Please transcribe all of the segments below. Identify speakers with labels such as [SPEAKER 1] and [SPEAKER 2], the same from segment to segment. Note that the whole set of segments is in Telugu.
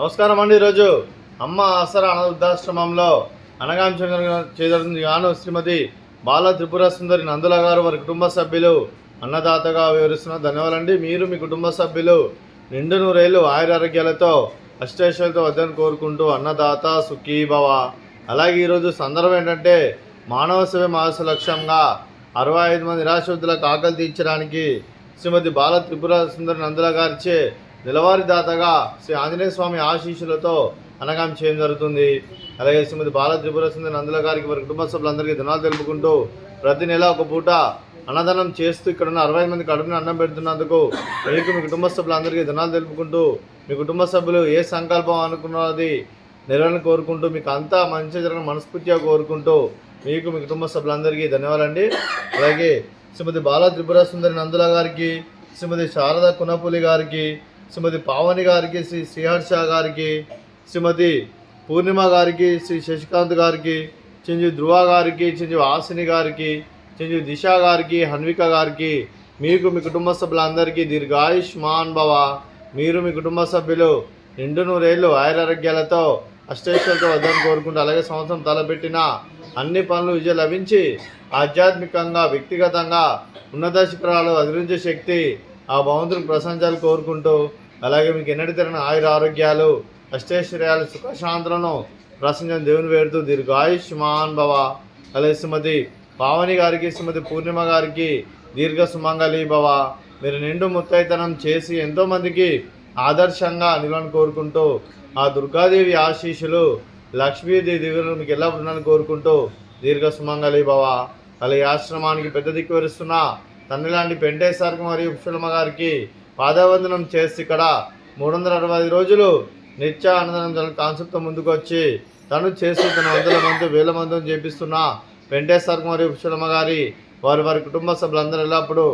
[SPEAKER 1] నమస్కారం అండి. ఈరోజు అమ్మ ఆసరా అనాథ వృద్ధాశ్రమంలో అనగాం చేయజరుగుతుంది గాను శ్రీమతి బాల త్రిపుర సుందరి నందుల గారు వారి కుటుంబ సభ్యులు అన్నదాతగా వివరిస్తున్నారు. ధన్యవాదాలండి. మీరు మీ కుటుంబ సభ్యులు నిండు నూరేళ్ళు ఆయురారోగ్యాలతో అష్టైశ్వర్యాలతో వద్దని కోరుకుంటూ అన్నదాత సుఖీభవ. అలాగే ఈరోజు సందర్భం ఏంటంటే మానవ సేవ మాస లక్ష్యంగా 65 మంది నిరాశ్రితులకు ఆకలి తీర్చడానికి శ్రీమతి బాల త్రిపుర సుందరి నందుల గారిచే నెలవారీ దాతగా శ్రీ ఆంజనేయ స్వామి ఆశీస్సులతో అనగాం చేయడం జరుగుతుంది. అలాగే శ్రీమతి బాల త్రిపుర సుందరి నందుల గారికి వారి కుటుంబ సభ్యులందరికీ ధన్యవాదాలు తెలుపుకుంటూ ప్రతి నెల ఒక పూట అన్నదానం చేస్తూ ఇక్కడ ఉన్న 65 మంది కడుపుని అన్నం పెడుతున్నందుకు మీకు మీ కుటుంబ సభ్యులందరికీ ధన్యవాదాలు తెలుపుకుంటూ మీ కుటుంబ సభ్యులు ఏ సంకల్పం అనుకున్నది నెరవేరని కోరుకుంటూ మీకు అంతా మంచి జరగని మనస్ఫూర్తిగా కోరుకుంటూ మీకు మీ కుటుంబ సభ్యులందరికీ ధన్యవాదాలండి. అలాగే శ్రీమతి బాల త్రిపుర సుందరి నందుల గారికి, శ్రీమతి శారద కునపులి గారికి, శ్రీమతి పావని గారికి, శ్రీ శ్రీహర్ష గారికి, శ్రీమతి పూర్ణిమ గారికి, శ్రీ శశికాంత్ గారికి, చిరంజీవి ధ్రువ గారికి, చిరంజీవి హాసిని గారికి, చిరంజీవి దిశ గారికి, హన్విక గారికి, మీకు మీ కుటుంబ సభ్యులందరికీ దీర్ఘాయుష్మాన్ భవ. మీరు మీ కుటుంబ సభ్యులు నిండు నూరేళ్ళు ఆయురారోగ్యాలతో అష్టైశ్వర్యాలతో వద్దని కోరుకుంటూ అలాగే సంవత్సరం తలపెట్టిన అన్ని పనులు విజయం లభించి ఆధ్యాత్మికంగా వ్యక్తిగతంగా ఉన్నత శిఖరాలు అధిరించే శక్తి ఆ భగవంతునికి ప్రశంసాలు కోరుకుంటూ అలాగే మీకు ఎన్నటి తిరిగిన ఆయుర ఆరోగ్యాలు అష్టైశ్వర్యాలు సుఖశాంతులను ప్రశంసన దేవుని వేడుతూ దీర్ఘాయుష్మాన్ భవ. అలాగే శ్రీమతి పావని గారికి, శ్రీమతి పూర్ణిమ గారికి దీర్ఘ సుమంగళి భవ. మీరు నిండు ముత్తైతనం చేసి ఎంతోమందికి ఆదర్శంగా నిలవని కోరుకుంటూ ఆ దుర్గాదేవి ఆశీస్సులు లక్ష్మీదేవి దివ్యులు మీకు ఎలా ఉండాలని కోరుకుంటూ దీర్ఘ సుమంగళి భవ. అలాగే ఆశ్రమానికి పెద్ద దిక్కు వరుస్తున్న తండ్రి లాంటి పెంటేశ్వరికి మరియు పుష్పలమ్మ గారికి పాదవందనం చేసి ఇక్కడ 365 రోజులు నిత్య అన్నదానం కాన్సెప్ట్తో ముందుకు వచ్చి తను చేసి తన వందల మంది వేల మందిని చేపిస్తున్న పెంటేశ్వరికి మరియు పుష్పలమ్మ గారి వారి కుటుంబ సభ్యులందరూ ఎల్లప్పుడూ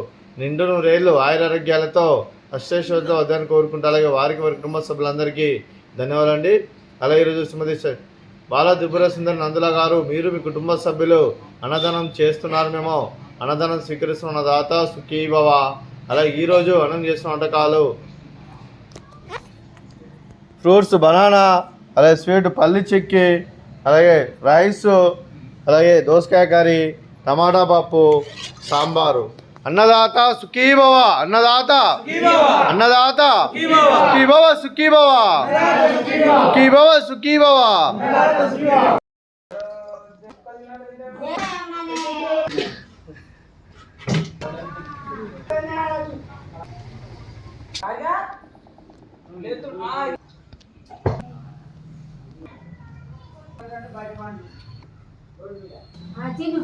[SPEAKER 1] నిండు నూరేళ్ళు ఆయురారోగ్యాలతో అష్టైశ్వర్యాలతో వద్దని కోరుకుంటూ అలాగే వారి కుటుంబ సభ్యులందరికీ ధన్యవాదాలండి. అలాగే ఈరోజు శ్రీమతి బాల త్రిపుర సుందరి నందుల గారు మీరు మీ కుటుంబ సభ్యులు అన్నదానం చేస్తున్నారు, మేము అన్నదానం స్వీకరిస్తున్న దాత సుఖీభవ. అలాగే ఈరోజు అన్నం చేస్తున్న వంటకాలు ఫ్రూట్స్ బనానా, అలాగే స్వీట్ పల్లి చిక్కి, అలాగే రైస్, అలాగే దోసకాయ కర్రీ, టమాటా పప్పు, సాంబారు. అన్నదాత సుఖీభవ, అన్నదాత అన్నదాత సుఖీభవ, సుఖీభవ సుఖీభవ సుఖీభవ.
[SPEAKER 2] చిన్న